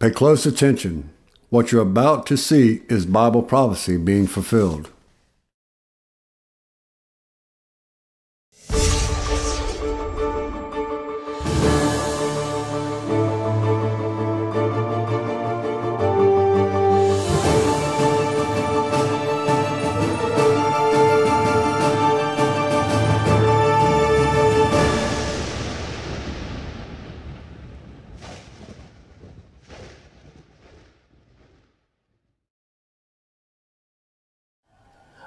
Pay close attention. What you're about to see is Bible prophecy being fulfilled.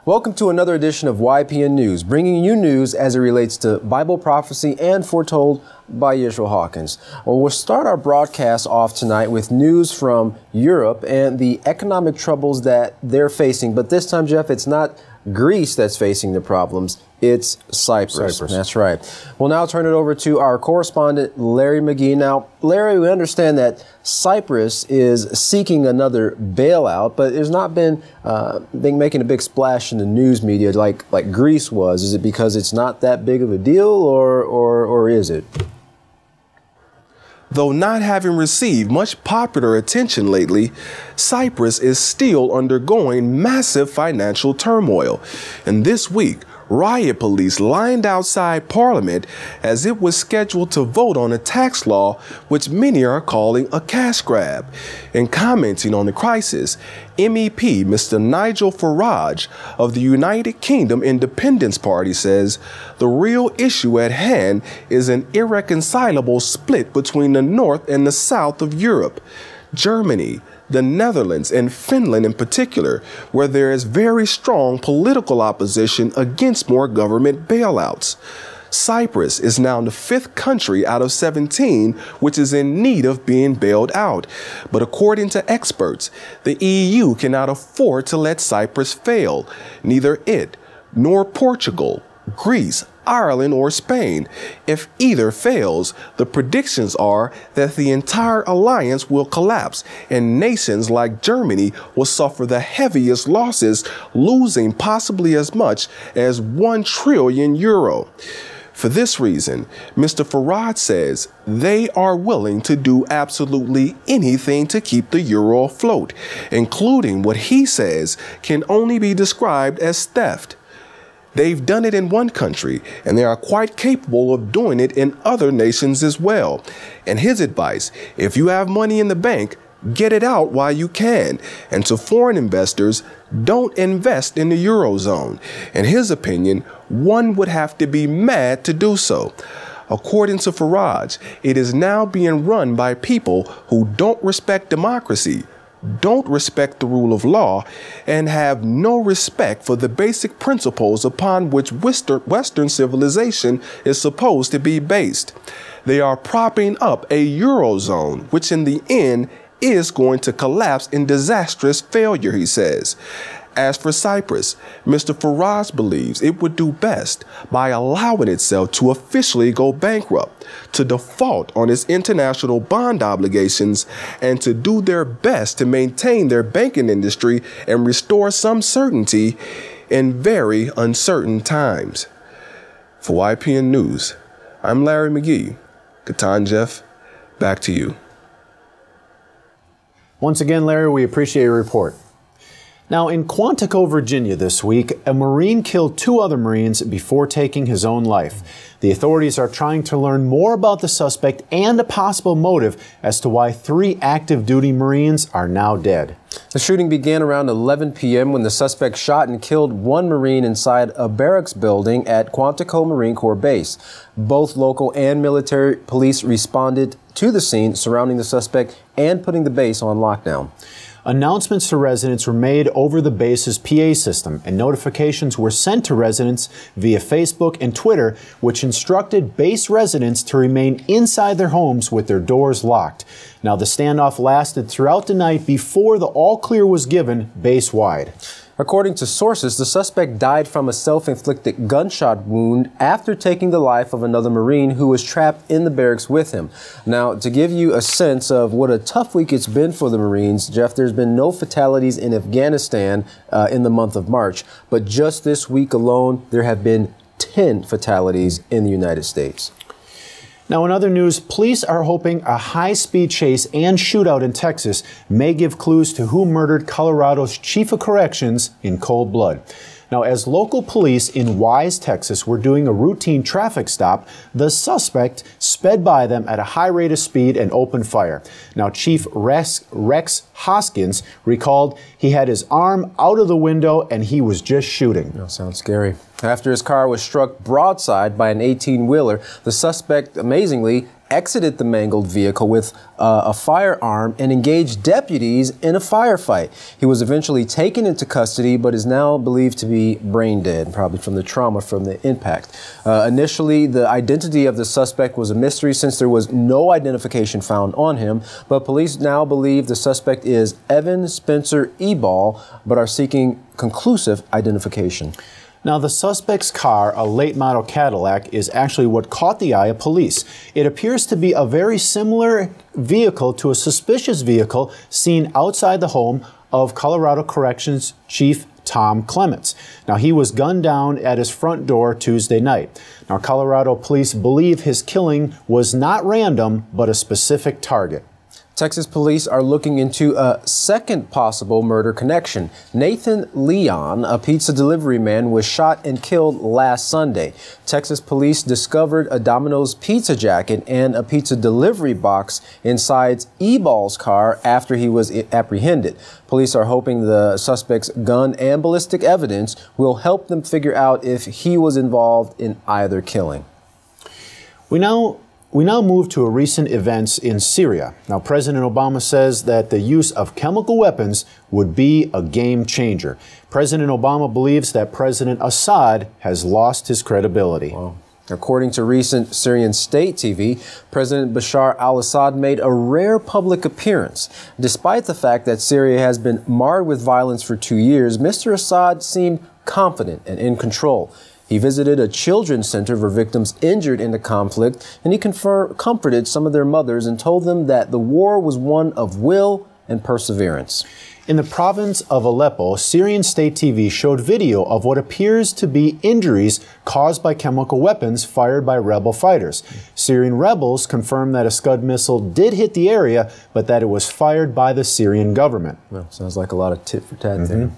Welcome to another edition of YPN News, bringing you news as it relates to Bible prophecy and foretold by Yeshua Hawkins. Well, we'll start our broadcast off tonight with news from Europe and the economic troubles that they're facing. But this time, Jeff, it's not Greece that's facing the problems. It's Cyprus. That's right. We'll now turn it over to our correspondent, Larry McGee. Now, Larry, we understand that Cyprus is seeking another bailout, but it's not been making a big splash in the news media like Greece was. Is it because it's not that big of a deal, or is it? Though not having received much popular attention lately, Cyprus is still undergoing massive financial turmoil. And this week, riot police lined outside Parliament as it was scheduled to vote on a tax law which many are calling a cash grab. In commenting on the crisis, MEP Mr. Nigel Farage of the United Kingdom Independence Party says the real issue at hand is an irreconcilable split between the north and the south of Europe. Germany, the Netherlands, and Finland in particular, where there is very strong political opposition against more government bailouts. Cyprus is now the 5th country out of 17 which is in need of being bailed out. But according to experts, the EU cannot afford to let Cyprus fail. Neither it nor Portugal, Greece, Ireland, or Spain. If either fails, the predictions are that the entire alliance will collapse and nations like Germany will suffer the heaviest losses, losing possibly as much as €1 trillion. For this reason, Mr. Farage says they are willing to do absolutely anything to keep the euro afloat, including what he says can only be described as theft. They've done it in one country, and they are quite capable of doing it in other nations as well. And his advice, if you have money in the bank, get it out while you can. And to foreign investors, don't invest in the Eurozone. In his opinion, one would have to be mad to do so. According to Farage, it is now being run by people who don't respect democracy, don't respect the rule of law, and have no respect for the basic principles upon which Western civilization is supposed to be based. They are propping up a Eurozone, which in the end is going to collapse in disastrous failure, he says. As for Cyprus, Mr. Farage believes it would do best by allowing itself to officially go bankrupt, to default on its international bond obligations, and to do their best to maintain their banking industry and restore some certainty in very uncertain times. For YPN News, I'm Larry McGee. Katan Jeff, back to you. Once again, Larry, we appreciate your report. Now, in Quantico, Virginia this week, a Marine killed 2 other Marines before taking his own life. The authorities are trying to learn more about the suspect and a possible motive as to why 3 active duty Marines are now dead. The shooting began around 11 p.m. when the suspect shot and killed 1 Marine inside a barracks building at Quantico Marine Corps Base. Both local and military police responded to the scene surrounding the suspect and putting the base on lockdown. Announcements to residents were made over the base's PA system, and notifications were sent to residents via Facebook and Twitter, which instructed base residents to remain inside their homes with their doors locked. Now, the standoff lasted throughout the night before the all-clear was given base-wide. According to sources, the suspect died from a self-inflicted gunshot wound after taking the life of another Marine who was trapped in the barracks with him. Now, to give you a sense of what a tough week it's been for the Marines, Jeff, there's been no fatalities in Afghanistan in the month of March. But just this week alone, there have been 10 fatalities in the United States. Now, in other news, police are hoping a high-speed chase and shootout in Texas may give clues to who murdered Colorado's chief of corrections in cold blood. Now, as local police in Wise, Texas were doing a routine traffic stop, the suspect sped by them at a high rate of speed and opened fire. Now, Chief Rex Hoskins recalled he had his arm out of the window and he was just shooting. That sounds scary. After his car was struck broadside by an 18-wheeler, the suspect amazingly exited the mangled vehicle with a firearm and engaged deputies in a firefight. He was eventually taken into custody, but is now believed to be brain dead, probably from the trauma from the impact. Initially, the identity of the suspect was a mystery since there was no identification found on him, but police now believe the suspect is Evan Spencer Ebal, but are seeking conclusive identification. Now, the suspect's car, a late model Cadillac, is actually what caught the eye of police. It appears to be a very similar vehicle to a suspicious vehicle seen outside the home of Colorado Corrections Chief Tom Clements. Now, he was gunned down at his front door Tuesday night. Now, Colorado police believe his killing was not random, but a specific target. Texas police are looking into a second possible murder connection. Nathan Leon, a pizza delivery man, was shot and killed last Sunday. Texas police discovered a Domino's pizza jacket and a pizza delivery box inside Ebal's car after he was apprehended. Police are hoping the suspect's gun and ballistic evidence will help them figure out if he was involved in either killing. We now move to recent events in Syria. Now, President Obama says that the use of chemical weapons would be a game changer. President Obama believes that President Assad has lost his credibility. Wow. According to recent Syrian state TV, President Bashar al-Assad made a rare public appearance. Despite the fact that Syria has been marred with violence for 2 years, Mr. Assad seemed confident and in control. He visited a children's center for victims injured in the conflict, and he comforted some of their mothers and told them that the war was one of will and perseverance. In the province of Aleppo, Syrian state TV showed video of what appears to be injuries caused by chemical weapons fired by rebel fighters. Syrian rebels confirmed that a Scud missile did hit the area, but that it was fired by the Syrian government. Well, sounds like a lot of tit for tat there.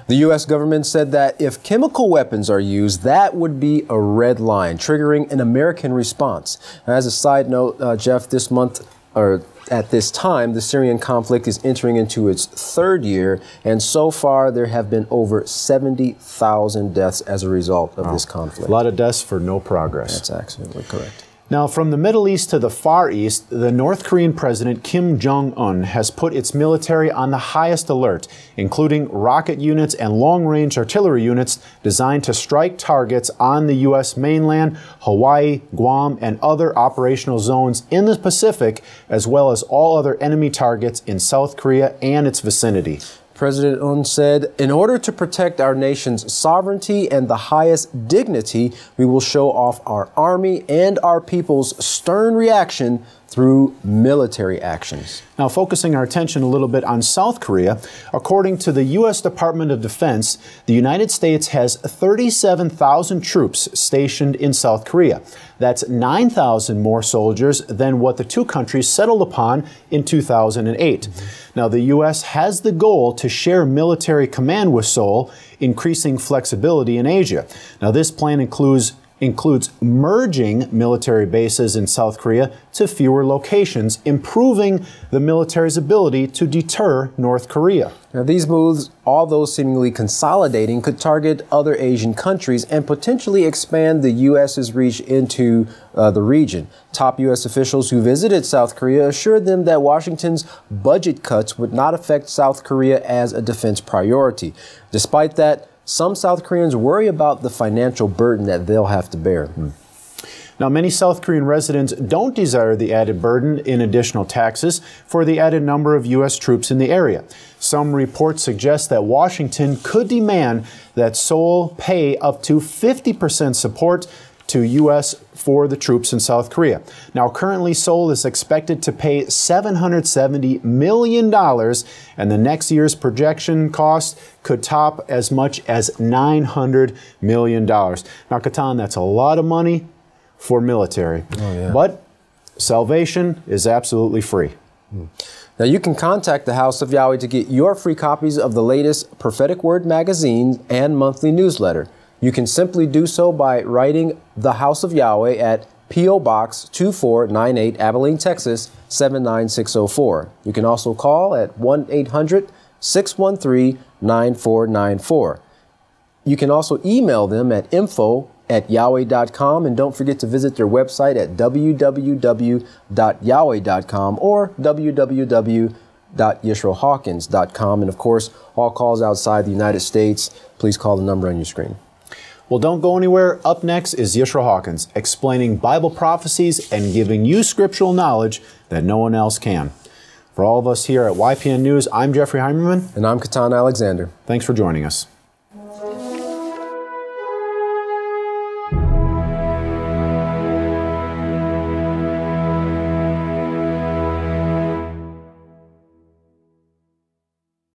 The U.S. government said that if chemical weapons are used, that would be a red line, triggering an American response. As a side note, Jeff, this month, or at this time, the Syrian conflict is entering into its third year, and so far there have been over 70,000 deaths as a result of this conflict. A lot of deaths for no progress. That's absolutely correct. Now, from the Middle East to the Far East, the North Korean President Kim Jong-un has put its military on the highest alert, including rocket units and long-range artillery units designed to strike targets on the U.S. mainland, Hawaii, Guam, and other operational zones in the Pacific, as well as all other enemy targets in South Korea and its vicinity. President Un said, in order to protect our nation's sovereignty and the highest dignity, we will show off our army and our people's stern reaction through military actions. Now, focusing our attention a little bit on South Korea, according to the U.S. Department of Defense, the United States has 37,000 troops stationed in South Korea. That's 9,000 more soldiers than what the two countries settled upon in 2008. Now, the U.S. has the goal to share military command with Seoul, increasing flexibility in Asia. Now, this plan includes merging military bases in South Korea to fewer locations, improving the military's ability to deter North Korea. Now, these moves, although seemingly consolidating, could target other Asian countries and potentially expand the U.S.'s reach into the region. Top U.S. officials who visited South Korea assured them that Washington's budget cuts would not affect South Korea as a defense priority. Despite that, some South Koreans worry about the financial burden that they'll have to bear. Now, many South Korean residents don't desire the added burden in additional taxes for the added number of U.S. troops in the area. Some reports suggest that Washington could demand that Seoul pay up to 50% support to U.S. for the troops in South Korea. Now, currently, Seoul is expected to pay $770 million, and the next year's projection cost could top as much as $900 million. Now, Katan, that's a lot of money for military. Oh, yeah. But Salvation is absolutely free. Now you can contact the House of Yahweh to get your free copies of the latest Prophetic Word magazine and monthly newsletter. You can simply do so by writing the House of Yahweh at P.O. Box 2498, Abilene, Texas 79604. You can also call at 1-800-613-9494. You can also email them at info@yahweh.com, and don't forget to visit their website at www.yahweh.com or www.yisroelhawkins.com. And of course, all calls outside the United States, please call the number on your screen. Well, don't go anywhere. Up next is Yisroel Hawkins, explaining Bible prophecies and giving you scriptural knowledge that no one else can. For all of us here at YPN News, I'm Jeffrey Heimerman. And I'm Katan Alexander. Thanks for joining us.